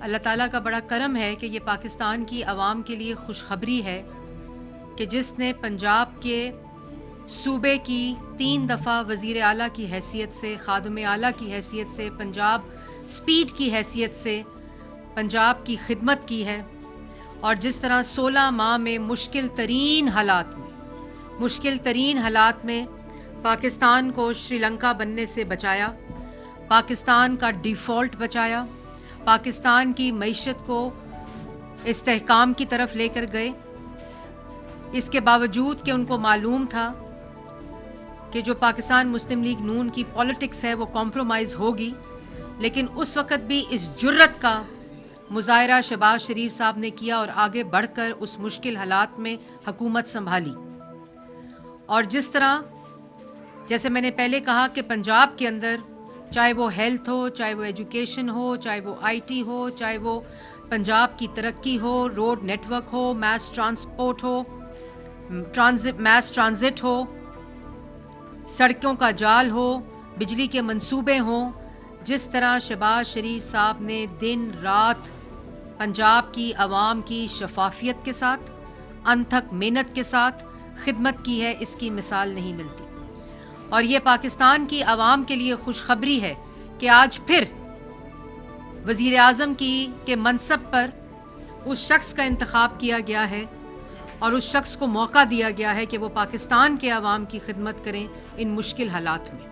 اللہ تعالیٰ کا بڑا کرم ہے کہ یہ پاکستان کی عوام کے لیے خوشخبری ہے کہ جس نے پنجاب کے صوبے کی 3 دفعہ وزیر اعلیٰ کی حیثیت سے، خادم اعلیٰ کی حیثیت سے، پنجاب اسپیڈ کی حیثیت سے پنجاب کی خدمت کی ہے، اور جس طرح 16 ماہ میں مشکل ترین حالات میں پاکستان کو شری لنکا بننے سے بچایا، پاکستان کا ڈیفالٹ بچایا، پاکستان کی معیشت کو استحکام کی طرف لے کر گئے، اس کے باوجود کہ ان کو معلوم تھا کہ جو پاکستان مسلم لیگ نون کی پالیٹکس ہے وہ کمپرومائز ہوگی، لیکن اس وقت بھی اس جرت کا مظاہرہ شہباز شریف صاحب نے کیا اور آگے بڑھ کر اس مشکل حالات میں حکومت سنبھالی۔ اور جس طرح جیسے میں نے پہلے کہا کہ پنجاب کے اندر چاہے وہ ہیلتھ ہو، چاہے وہ ایجوکیشن ہو، چاہے وہ آئی ٹی ہو، چاہے وہ پنجاب کی ترقی ہو، روڈ نیٹ ورک ہو، میس ٹرانسپورٹ ہو، میس ٹرانزٹ ہو، سڑکوں کا جال ہو، بجلی کے منصوبے ہوں، جس طرح شہباز شریف صاحب نے دن رات پنجاب کی عوام کی شفافیت کے ساتھ، انتھک محنت کے ساتھ خدمت کی ہے، اس کی مثال نہیں ملتی۔ اور یہ پاکستان کی عوام کے لیے خوشخبری ہے کہ آج پھر وزیر اعظم کے منصب پر اس شخص کا انتخاب کیا گیا ہے اور اس شخص کو موقع دیا گیا ہے کہ وہ پاکستان کے عوام کی خدمت کریں ان مشکل حالات میں۔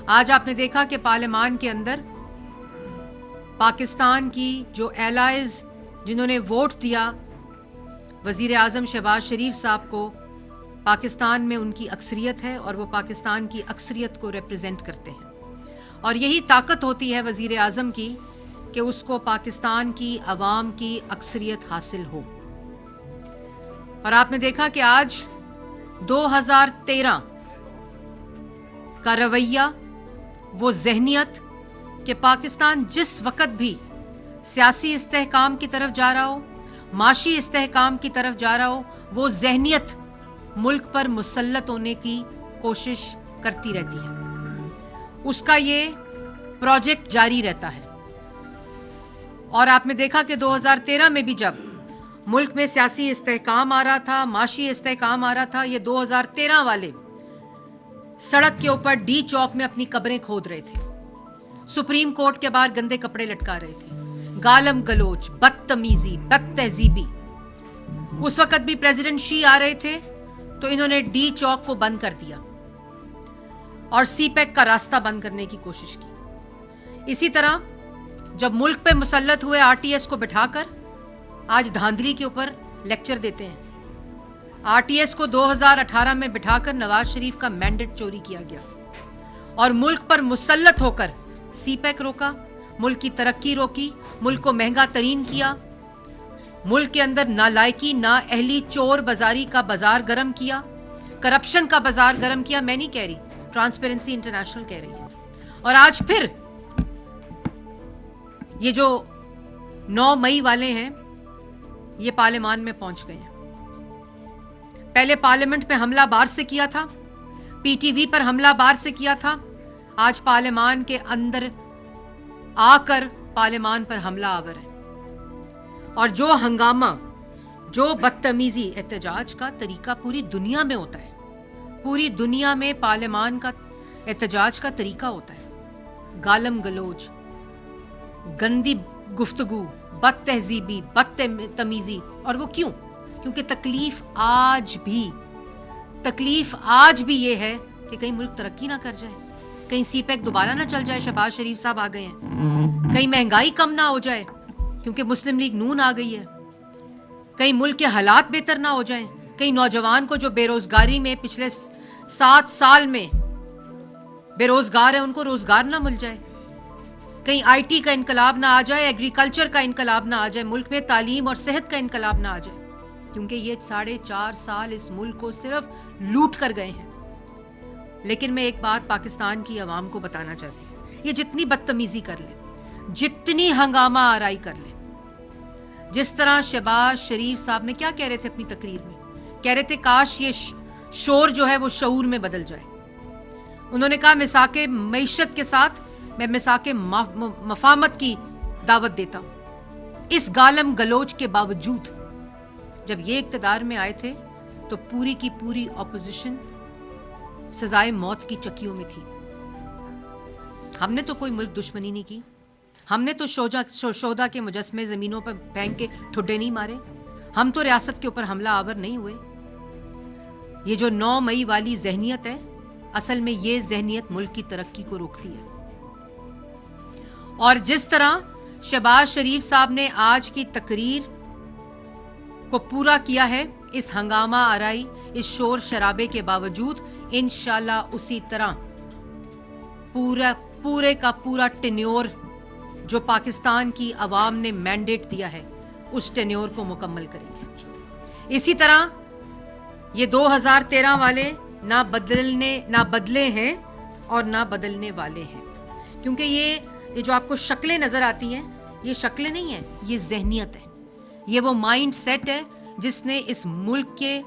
آج آپ نے دیکھا کہ پارلیمان کے اندر پاکستان کی جو ایلائز جنہوں نے ووٹ دیا وزیر اعظم شہباز شریف صاحب کو، پاکستان میں ان کی اکثریت ہے اور وہ پاکستان کی اکثریت کو ریپرزینٹ کرتے ہیں، اور یہی طاقت ہوتی ہے وزیر اعظم کی کہ اس کو پاکستان کی عوام کی اکثریت حاصل ہو۔ اور آپ نے دیکھا کہ آج 2013 کا رویہ، وہ ذہنیت کہ پاکستان جس وقت بھی سیاسی استحکام کی طرف جا رہا ہو، معاشی استحکام کی طرف جا رہا ہو، وہ ذہنیت ملک پر مسلط ہونے کی کوشش کرتی رہتی ہے، اس کا یہ پروجیکٹ جاری رہتا ہے۔ اور آپ نے دیکھا کہ 2013 میں بھی جب ملک میں سیاسی استحکام آ رہا تھا، معاشی استحکام آ رہا تھا، یہ 2013 والے سڑک کے اوپر ڈی چوک میں اپنی قبریں کھود رہے تھے، سپریم کورٹ کے باہر گندے کپڑے لٹکا رہے تھے، گالم گلوچ، بدتمیزی، بد تہذیبی۔ اس وقت بھی پریزیڈنٹ شی آ رہے تھے تو انہوں نے ڈی چوک کو بند کر دیا اور سی پیک کا راستہ بند کرنے کی کوشش کی۔ اسی طرح جب ملک پہ مسلط ہوئے آر ٹی ایس کو بٹھا کر آج دھاندلی کے اوپر لیکچر دیتے ہیں۔ آر ٹی ایس کو 2018 میں بٹھا کر نواز شریف کا مینڈیٹ چوری کیا گیا اور ملک پر مسلط ہو کر سی پیک روکا، ملک کی ترقی روکی، ملک کو مہنگا ترین کیا، ملک کے اندر نالائکی، نااہلی، چور بازاری کا بازار گرم کیا، کرپشن کا بازار گرم کیا۔ میں نہیں کہہ رہی، ٹرانسپیرنسی انٹرنیشنل کہہ رہی ہے۔ اور آج پھر یہ جو 9 مئی والے ہیں یہ پارلیمان میں پہنچ گئے ہیں۔ پہلے پارلیمنٹ پہ حملہ بار سے کیا تھا، پی ٹی وی پر حملہ بار سے کیا تھا، آج پارلیمان کے اندر آ کر پارلیمان پر حملہ آور ہے۔ اور جو ہنگامہ، جو بدتمیزی، احتجاج کا طریقہ پوری دنیا میں ہوتا ہے، پوری دنیا میں پارلیمان کا احتجاج کا طریقہ ہوتا ہے، گالم گلوچ، گندی گفتگو، بد تہذیبی، بد تمیزی۔ اور وہ کیوں؟ کیونکہ تکلیف آج بھی یہ ہے کہ کہیں ملک ترقی نہ کر جائے، کہیں سی پیک دوبارہ نہ چل جائے، شہباز شریف صاحب آ گئے ہیں، کہیں مہنگائی کم نہ ہو جائے کیونکہ مسلم لیگ نون آ گئی ہے، کہیں ملک کے حالات بہتر نہ ہو جائیں، کہیں نوجوان کو جو بے روزگاری میں پچھلے 7 سال میں بے روزگار ہے ان کو روزگار نہ مل جائے، کہیں آئی ٹی کا انقلاب نہ آ جائے، ایگریکلچر کا انقلاب نہ آ جائے، ملک میں تعلیم اور صحت کا انقلاب نہ آ جائے، کیونکہ یہ 4.5 سال اس ملک کو صرف لوٹ کر گئے ہیں۔ لیکن میں ایک بات پاکستان کی عوام کو بتانا چاہتی ہوں، یہ جتنی بدتمیزی کر لیں، جتنی ہنگامہ آرائی کر لیں، جس طرح شہباز شریف صاحب نے کیا کہہ رہے تھے اپنی تقریر میں، کہہ رہے تھے کاش یہ شور جو ہے وہ شعور میں بدل جائے۔ انہوں نے کہا مساق معیشت کے ساتھ میں مساق مفاہمت کی دعوت دیتا ہوں۔ اس گالم گلوچ کے باوجود جب یہ اقتدار میں آئے تھے تو پوری کی پوری اپوزیشن سزائے موت کی چکیوں میں تھی. ہم نے تو کوئی ملک دشمنی نہیں کی, ہم نے تو شودا کے مجسمے زمینوں پر پھینک کے ٹھڈے نہیں مارے, ہم تو ریاست کے اوپر حملہ آور نہیں ہوئے. یہ جو 9 مئی والی ذہنیت ہے, اصل میں یہ ذہنیت ملک کی ترقی کو روکتی ہے. اور جس طرح شہباز شریف صاحب نے آج کی تقریر کو پورا کیا ہے اس ہنگامہ آرائی, اس شور شرابے کے باوجود, انشاءاللہ اسی طرح پورے کا پورا ٹینیور جو پاکستان کی عوام نے مینڈیٹ دیا ہے اس ٹینیور کو مکمل کریں گے. اسی طرح یہ 2013 والے نہ بدلے ہیں اور نہ بدلنے والے ہیں, کیونکہ یہ جو آپ کو شکلیں نظر آتی ہیں یہ شکلیں نہیں ہیں, یہ ذہنیت ہے, یہ وہ مائنڈ سیٹ ہے جس نے اس ملک کے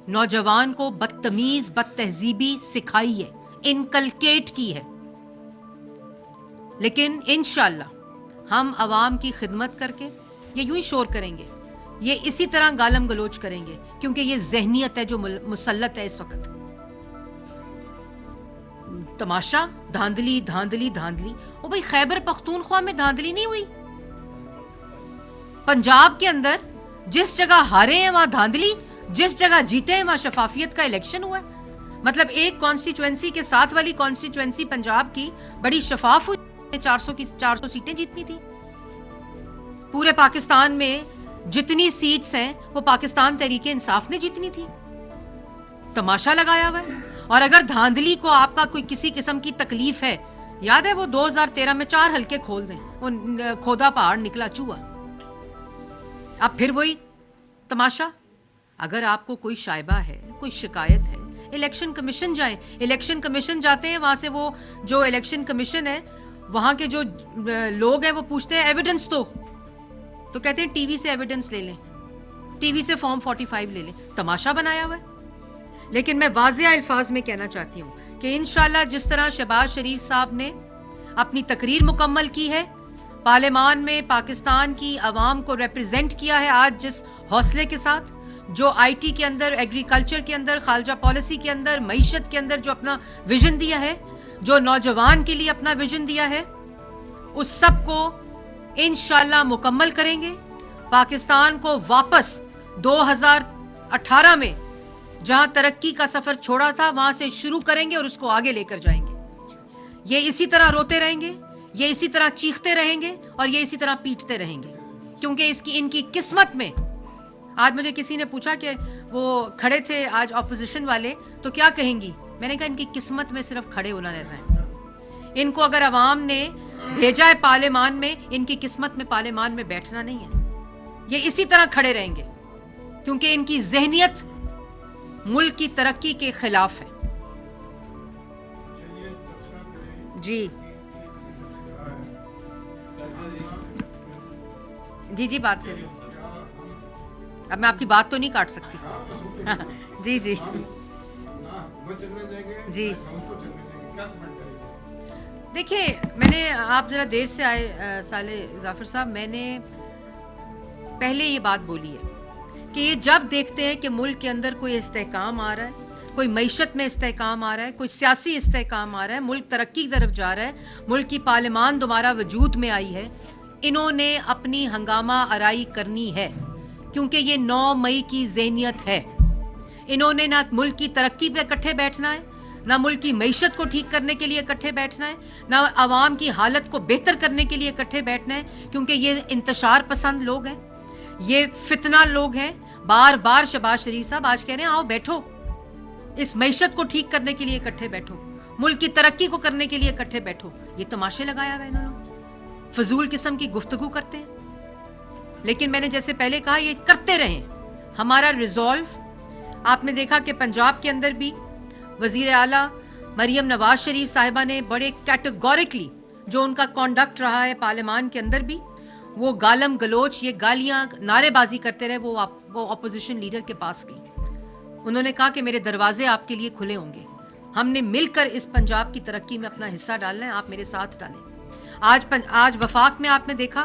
نوجوان کو بدتمیز بد تہذیبی سکھائی ہے, انکلکیٹ کی ہے. لیکن انشاءاللہ ہم عوام کی خدمت کر کے یہ یوں ہی شور کریں گے, یہ اسی طرح گالم گلوچ کریں گے, کیونکہ یہ ذہنیت ہے جو مسلط ہے اس وقت. تماشا دھاندلی دھاندلی دھاندلی, او بھائی خیبر پختونخوا میں دھاندلی نہیں ہوئی؟ پنجاب کے اندر جس جگہ ہارے ہیں وہاں دھاندلی, جس جگہ جیتے ہیں وہاں شفافیت کا الیکشن ہوا ہے. مطلب ایک کانسٹیچوئنسی کے ساتھ والی کانسٹیچوئنسی پنجاب کی بڑی شفاف ہوئی, 400 سیٹیں جیتنی تھی. پورے پاکستان میں جتنی سیٹس ہیں وہ پاکستان تحریک انصاف نے جیتنی تھی. تماشا لگایا ہوا ہے. اور اگر دھاندلی کو آپ کا کوئی کسی قسم کی تکلیف ہے, یاد ہے وہ 2013 میں 4 حلقے کھول دیں, وہ کھودا پہاڑ نکلا چوہا. اب پھر وہی تماشا. اگر آپ کو کوئی شائبہ ہے, کوئی شکایت ہے, الیکشن کمیشن جائیں. الیکشن کمیشن جاتے ہیں, وہاں سے وہ جو الیکشن کمیشن ہے وہاں کے جو لوگ ہیں وہ پوچھتے ہیں ایویڈنس تو کہتے ہیں ٹی وی سے ایویڈنس لے لیں, ٹی وی سے فارم 45 لے لیں. تماشا بنایا ہوا ہے. لیکن میں واضح الفاظ میں کہنا چاہتی ہوں کہ انشاءاللہ جس طرح شہباز شریف صاحب نے اپنی تقریر مکمل کی ہے, پارلیمان میں پاکستان کی عوام کو ریپرزینٹ کیا ہے آج جس حوصلے کے ساتھ, جو آئی ٹی کے اندر, ایگریکلچر کے اندر, خارجہ پالیسی کے اندر, معیشت کے اندر جو اپنا ویژن دیا ہے, جو نوجوان کے لیے اپنا ویژن دیا ہے, اس سب کو انشاءاللہ مکمل کریں گے. پاکستان کو واپس 2018 میں جہاں ترقی کا سفر چھوڑا تھا وہاں سے شروع کریں گے اور اس کو آگے لے کر جائیں گے. یہ اسی طرح روتے رہیں گے, یہ اسی طرح چیختے رہیں گے اور یہ اسی طرح پیٹتے رہیں گے, کیونکہ ان کی قسمت میں. آج مجھے کسی نے پوچھا کہ وہ کھڑے تھے آج اپوزیشن والے تو کیا کہیں گی, میں نے کہا ان کی قسمت میں صرف کھڑے ہونا رہنا ہے. ان کو اگر عوام نے بھیجا ہے پارلیمان میں, ان کی قسمت میں پارلیمان میں بیٹھنا نہیں ہے. یہ اسی طرح کھڑے رہیں گے کیونکہ ان کی ذہنیت ملک کی ترقی کے خلاف ہے. جی جی جی بات کریں. اب میں آپ کی بات تو نہیں کاٹ سکتی. جی جی جی دیکھیے, میں نے, آپ ذرا دیر سے آئے صالح ظافر صاحب, میں نے پہلے یہ بات بولی ہے کہ یہ جب دیکھتے ہیں کہ ملک کے اندر کوئی استحکام آ رہا ہے, کوئی معیشت میں استحکام آ رہا ہے, کوئی سیاسی استحکام آ رہا ہے, ملک ترقی کی طرف جا رہا ہے, ملک کی پارلیمان دوبارہ وجود میں آئی ہے, انہوں نے اپنی ہنگامہ آرائی کرنی ہے کیونکہ یہ 9 مئی کی ذہنیت ہے. انہوں نے نہ ملک کی ترقی پہ اکٹھے بیٹھنا ہے, نہ ملک کی معیشت کو ٹھیک کرنے کے لیے اکٹھے بیٹھنا ہے, نہ عوام کی حالت کو بہتر کرنے کے لیے اکٹھے بیٹھنا ہے, کیونکہ یہ انتشار پسند لوگ ہیں, یہ فتنہ لوگ ہیں. بار بار شہباز شریف صاحب آج کہہ رہے ہیں آؤ بیٹھو, اس معیشت کو ٹھیک کرنے کے لیے اکٹھے بیٹھو, ملک کی ترقی کو کرنے کے لیے اکٹھے بیٹھو. یہ تماشے لگایا ہوا ہے انہوں نے, فضول قسم کی گفتگو کرتے ہیں. لیکن میں نے جیسے پہلے کہا یہ کرتے رہیں. ہمارا ریزولو, آپ نے دیکھا کہ پنجاب کے اندر بھی وزیر اعلیٰ مریم نواز شریف صاحبہ نے بڑے کیٹیگوریکلی جو ان کا کانڈکٹ رہا ہے پارلیمان کے اندر بھی, وہ گالم گلوچ, یہ گالیاں, نعرے بازی کرتے رہے. وہ اپوزیشن لیڈر کے پاس گئی, انہوں نے کہا کہ میرے دروازے آپ کے لیے کھلے ہوں گے, ہم نے مل کر اس پنجاب کی ترقی میں اپنا حصہ ڈالنا ہے, آپ میرے ساتھ ڈالیں. آج وفاق میں آپ نے دیکھا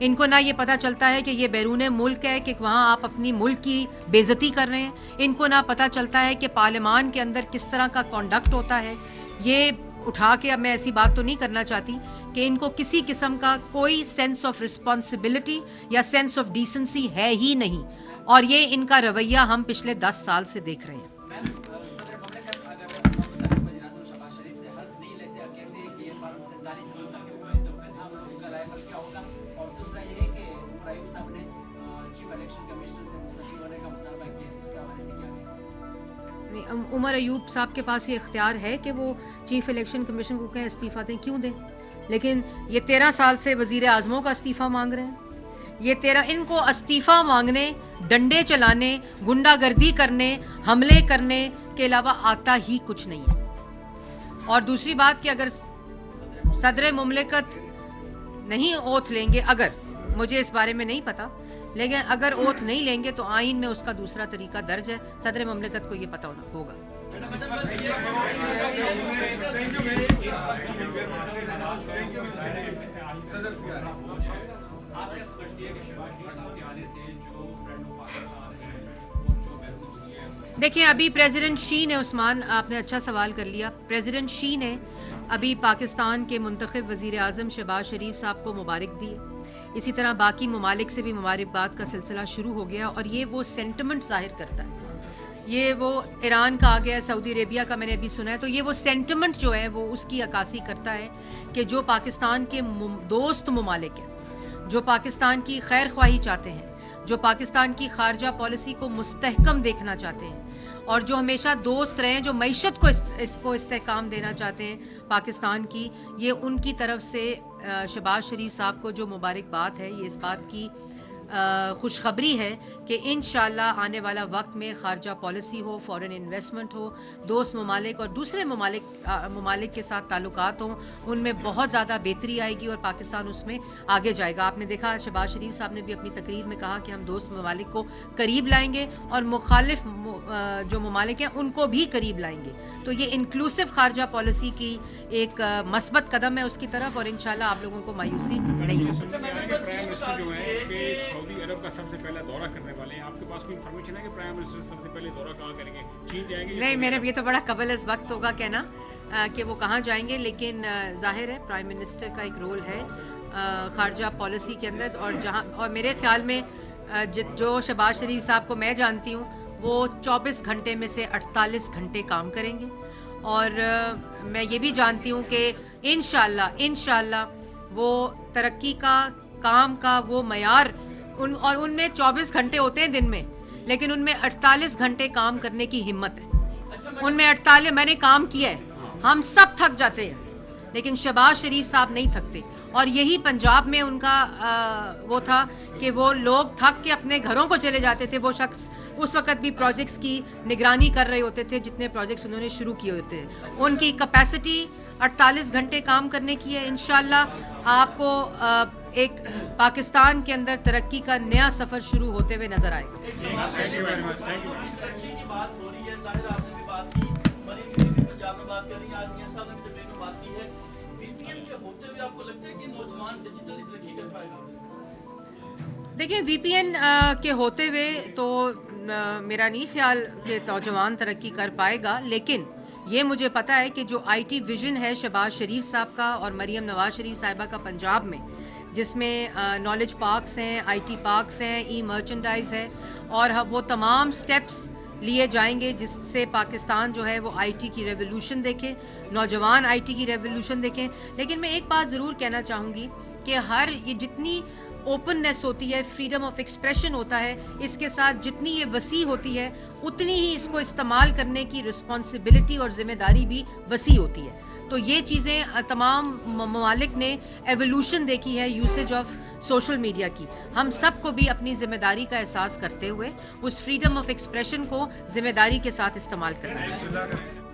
ان کو نہ یہ پتہ چلتا ہے کہ یہ بیرون ملک ہے کہ وہاں آپ اپنی ملک کی بے عزتی کر رہے ہیں. ان کو نہ پتہ چلتا ہے کہ پارلیمان کے اندر کس طرح کا کانڈکٹ ہوتا ہے. یہ اٹھا کے اب میں ایسی بات تو نہیں کرنا چاہتی کہ ان کو کسی قسم کا کوئی سینس آف رسپانسبلٹی یا سینس آف ڈیسنسی ہے ہی نہیں, اور یہ ان کا رویہ ہم پچھلے 10 سال سے دیکھ رہے ہیں. عمر ایوب صاحب کے پاس یہ اختیار ہے کہ وہ چیف الیکشن کمیشن کو کہیں استعفیٰ دیں, کیوں دیں, لیکن یہ 13 سال سے وزیر اعظموں کا استعفیٰ مانگ رہے ہیں. یہ ان کو استعفیٰ مانگنے, ڈنڈے چلانے, گنڈا گردی کرنے, حملے کرنے کے علاوہ آتا ہی کچھ نہیں ہے. اور دوسری بات کہ اگر صدر مملکت نہیں اوتھ لیں گے, اگر مجھے اس بارے میں نہیں پتا, لیکن اگر اوتھ نہیں لیں گے تو آئین میں اس کا دوسرا طریقہ درج ہے, صدر مملکت کو یہ پتہ ہوگا. دیکھیں ابھی پریزیڈنٹ شی نے, عثمان آپ نے اچھا سوال کر لیا, پریزیڈنٹ شی نے ابھی پاکستان کے منتخب وزیر اعظم شہباز شریف صاحب کو مبارک دی. اسی طرح باقی ممالک سے بھی مبارکباد کا سلسلہ شروع ہو گیا, اور یہ وہ سینٹیمنٹ ظاہر کرتا ہے. یہ وہ ایران کا آ گیا, سعودی عربیہ کا میں نے ابھی سنا ہے, تو یہ وہ سینٹیمنٹ جو ہے وہ اس کی عکاسی کرتا ہے کہ جو پاکستان کے دوست ممالک ہیں, جو پاکستان کی خیر خواہی چاہتے ہیں, جو پاکستان کی خارجہ پالیسی کو مستحکم دیکھنا چاہتے ہیں, اور جو ہمیشہ دوست رہے ہیں, جو معیشت کو استحکام دینا چاہتے ہیں پاکستان کی, یہ ان کی طرف سے شہباز شریف صاحب کو جو مبارکباد ہے, یہ اس بات کی خوشخبری ہے کہ انشاءاللہ آنے والا وقت میں خارجہ پالیسی ہو, فورن انویسٹمنٹ ہو, دوست ممالک اور دوسرے ممالک کے ساتھ تعلقات ہوں, ان میں بہت زیادہ بہتری آئے گی اور پاکستان اس میں آگے جائے گا. آپ نے دیکھا شہباز شریف صاحب نے بھی اپنی تقریر میں کہا کہ ہم دوست ممالک کو قریب لائیں گے اور مخالف جو ممالک ہیں ان کو بھی قریب لائیں گے. تو یہ انکلوسیو خارجہ پالیسی کی ایک مثبت قدم ہے اس کی طرف, اور انشاءاللہ آپ لوگوں کو مایوسی نہیں ہوگی. سعودی عرب کا سب سے پہلا دورہ کرنے والے ہیں, آپ کے پاس کوئی انفارمیشن ہے کہ پرائم منسٹر سب سے پہلے دورہ کہاں کریں گے, چین جائیں گے؟ نہیں, میرے یہ تو بڑا قبل از وقت ہوگا کہنا کہ وہ کہاں جائیں گے, لیکن ظاہر ہے پرائم منسٹر کا ایک رول ہے خارجہ پالیسی کے اندر, اور میرے خیال میں جو شہباز شریف صاحب کو میں جانتی ہوں وہ 24 گھنٹے میں سے 48 گھنٹے کام کریں گے, اور میں یہ بھی جانتی ہوں کہ انشاءاللہ وہ ترقی کا, کام کا وہ معیار, اور ان میں 24 گھنٹے ہوتے ہیں دن میں, لیکن ان میں 48 گھنٹے کام کرنے کی ہمت ہے. ان میں 48 میں نے کام کیا ہے, ہم سب تھک جاتے ہیں لیکن شہباز شریف صاحب نہیں تھکتے, اور یہی پنجاب میں ان کا وہ تھا کہ وہ لوگ تھک کے اپنے گھروں کو چلے جاتے تھے. وہ شخص اس وقت بھی پروجیکٹس کی نگرانی کر رہے ہوتے تھے جتنے پروجیکٹس انہوں نے شروع کیے ہوتے ہیں. ان کی کیپیسٹی 48 گھنٹے کام کرنے کی ہے. انشاءاللہ آپ کو ایک پاکستان کے اندر ترقی کا نیا سفر شروع ہوتے ہوئے نظر آئے گا. دیکھیں وی پی این کے ہوتے ہوئے تو میرا نہیں خیال کہ نوجوان ترقی کر پائے گا, لیکن یہ مجھے پتہ ہے کہ جو آئی ٹی ویژن ہے شہباز شریف صاحب کا اور مریم نواز شریف صاحبہ کا پنجاب میں, جس میں نالج پارکس ہیں, آئی ٹی پارکس ہیں, ای مرچنڈائز ہے, اور وہ تمام سٹیپس لیے جائیں گے جس سے پاکستان جو ہے وہ آئی ٹی کی ریولوشن دیکھے, نوجوان آئی ٹی کی ریولوشن دیکھیں. لیکن میں ایک بات ضرور کہنا چاہوں گی کہ یہ جتنی اوپننیس ہوتی ہے, فریڈم آف ایکسپریشن ہوتا ہے, اس کے ساتھ جتنی یہ وسیع ہوتی ہے اتنی ہی اس کو استعمال کرنے کی رسپانسبلٹی اور ذمہ داری بھی وسیع ہوتی ہے. تو یہ چیزیں تمام ممالک نے ایوولوشن دیکھی ہے یوسیج آف سوشل میڈیا کی. ہم سب کو بھی اپنی ذمہ داری کا احساس کرتے ہوئے اس فریڈم آف ایکسپریشن کو ذمہ داری کے ساتھ استعمال کرنا چاہیے.